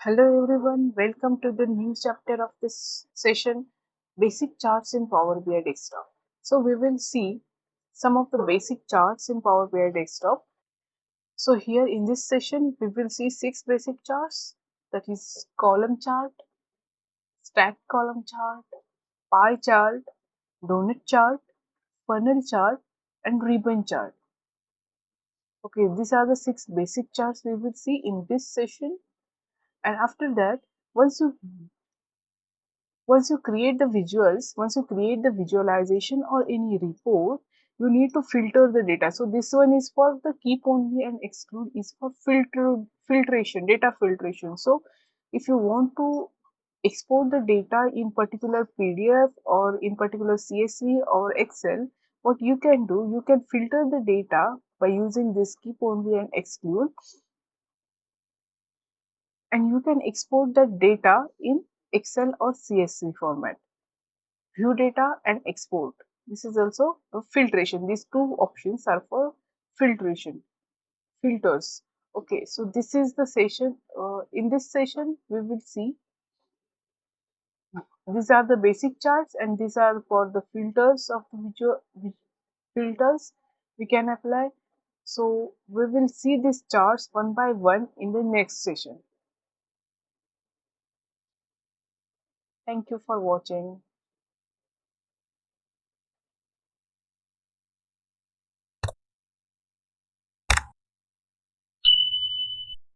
Hello everyone, welcome to the new chapter of this session, Basic Charts in Power BI Desktop. So we will see some of the basic charts in Power BI Desktop. So here in this session, we will see 6 basic charts, that is column chart, stack column chart, pie chart, donut chart, funnel chart and ribbon chart. Okay, these are the 6 basic charts we will see in this session, and after that, once you once you create the visualization or any report, you need to filter the data. So this one is for the keep only and exclude is for filtration, data filtration. So if you want to export the data in particular PDF or in particular CSV or Excel, what you can do, you can filter the data by using this keep only and exclude, and you can export the data in Excel or CSV format. View data and export. This is also a filtration. These two options are for filtration, filters. Okay, so this is the session. In this session, we will see these are the basic charts, and these are for the filters of the filters we can apply. So we will see these charts one by one in the next session. Thank you for watching.